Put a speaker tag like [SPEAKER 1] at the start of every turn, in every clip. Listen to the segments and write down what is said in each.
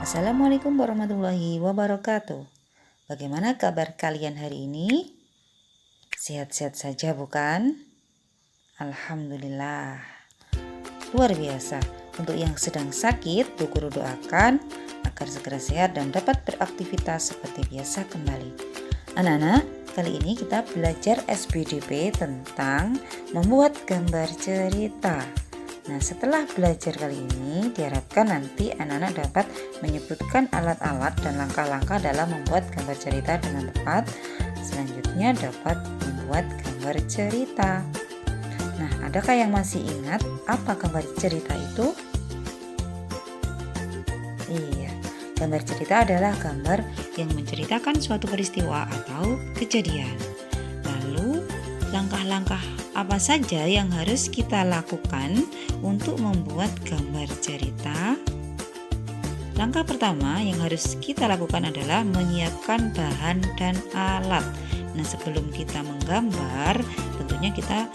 [SPEAKER 1] Assalamualaikum warahmatullahi wabarakatuh. Bagaimana kabar kalian hari ini? Sehat-sehat saja bukan? Alhamdulillah. Luar biasa. Untuk yang sedang sakit, Bu Guru doakan agar segera sehat dan dapat beraktivitas seperti biasa kembali. Anak-anak, kali ini kita belajar SBDP tentang membuat gambar cerita. Nah, setelah belajar kali ini, diharapkan nanti anak-anak dapat menyebutkan alat-alat dan langkah-langkah dalam membuat gambar cerita dengan tepat. Selanjutnya dapat membuat gambar cerita. Nah, adakah yang masih ingat apa gambar cerita itu? Iya, gambar cerita adalah gambar yang menceritakan suatu peristiwa atau kejadian. Lalu, langkah-langkah apa saja yang harus kita lakukan untuk membuat gambar cerita? Langkah pertama yang harus kita lakukan adalah menyiapkan bahan dan alat. Nah, sebelum kita menggambar, tentunya kita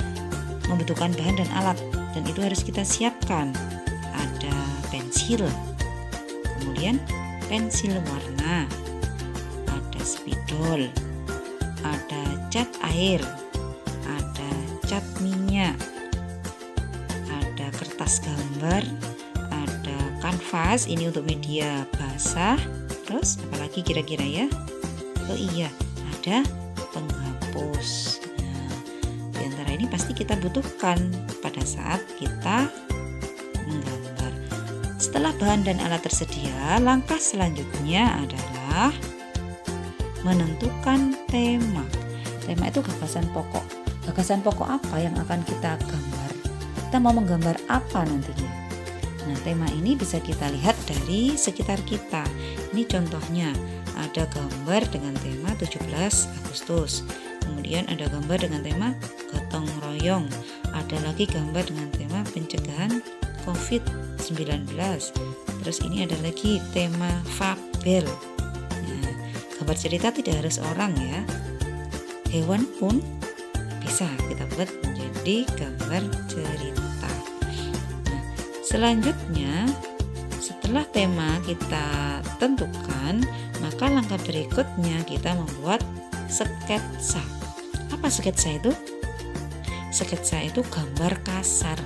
[SPEAKER 1] membutuhkan bahan dan alat, dan itu harus kita siapkan. Ada pensil, kemudian pensil warna, ada spidol, ada cat air, ada cat minyak, ada kertas gambar, ada kanvas, ini untuk media basah. Terus apalagi kira-kira ya? Oh iya, ada penghapus. Nah, di antara ini pasti kita butuhkan pada saat kita menggambar. Setelah bahan dan alat tersedia, langkah selanjutnya adalah menentukan tema. Tema itu gagasan pokok. Gagasan pokok apa yang akan kita gambar? Kita mau menggambar apa nantinya? Nah, tema ini bisa kita lihat dari sekitar kita. Ini contohnya, ada gambar dengan tema 17 Agustus. Kemudian ada gambar dengan tema gotong royong. Ada lagi gambar dengan tema pencegahan COVID-19. Terus ini ada lagi tema fabel. Nah, gambar cerita tidak harus orang ya. Hewan pun bisa kita buat menjadi gambar cerita. Nah, selanjutnya setelah tema kita tentukan, maka langkah berikutnya kita membuat sketsa. Apa sketsa itu? Sketsa itu gambar kasar.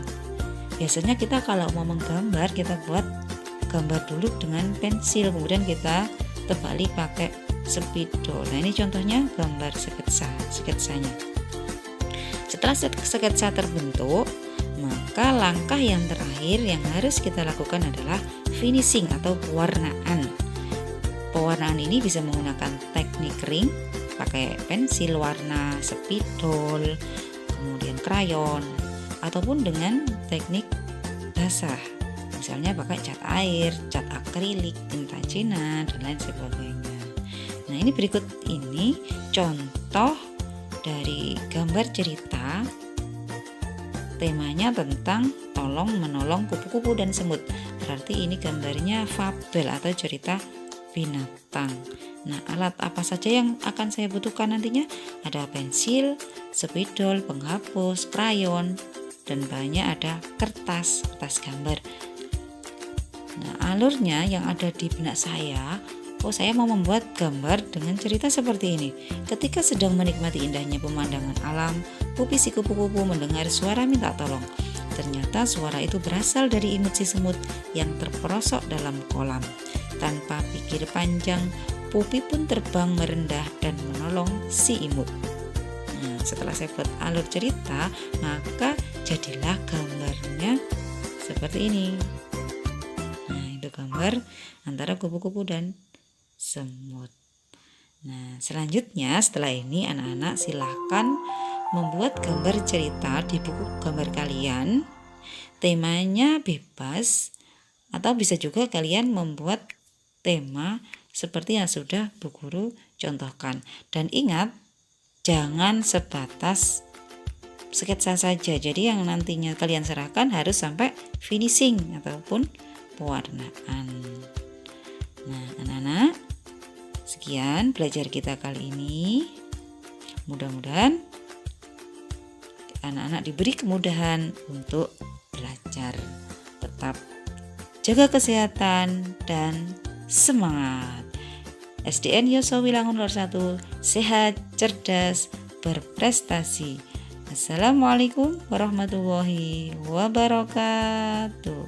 [SPEAKER 1] Biasanya kita kalau mau menggambar, kita buat gambar dulu dengan pensil, kemudian kita tebali pakai spidol. Nah, ini contohnya gambar sketsanya. Setelah sketsa terbentuk, maka langkah yang terakhir yang harus kita lakukan adalah finishing atau pewarnaan. Pewarnaan ini bisa menggunakan teknik ring, pakai pensil warna, spidol, kemudian krayon, ataupun dengan teknik basah. Misalnya pakai cat air, cat akrilik, tinta cina, dan lain sebagainya. Nah, ini berikut ini contoh dari gambar cerita. Temanya tentang tolong menolong kupu-kupu dan semut. Berarti ini gambarnya fabel atau cerita binatang. Nah, alat apa saja yang akan saya butuhkan nantinya? Ada pensil, spidol, penghapus, krayon, dan banyak ada kertas gambar. Nah, alurnya yang ada di benak saya, saya mau membuat gambar dengan cerita seperti ini. Ketika sedang menikmati indahnya pemandangan alam, Pupi si kupu-kupu mendengar suara minta tolong. Ternyata suara itu berasal dari imut si semut yang terperosok dalam kolam. Tanpa pikir panjang, Pupi pun terbang merendah dan menolong si imut. Nah, setelah saya buat alur cerita, maka jadilah gambarnya seperti ini. Nah, itu gambar antara kupu-kupu dan semut. Nah, selanjutnya setelah ini anak-anak silahkan membuat gambar cerita di buku gambar kalian. Temanya bebas, atau bisa juga kalian membuat tema seperti yang sudah Bu Guru contohkan. Dan ingat, jangan sebatas sketsa saja. Jadi yang nantinya kalian serahkan harus sampai finishing ataupun pewarnaan. Nah, anak-anak, sekian belajar kita kali ini. Mudah-mudahan anak-anak diberi kemudahan untuk belajar. Tetap jaga kesehatan, dan semangat. SDN Yoso Wilangun Lor 1, sehat, cerdas, berprestasi. Assalamualaikum warahmatullahi wabarakatuh.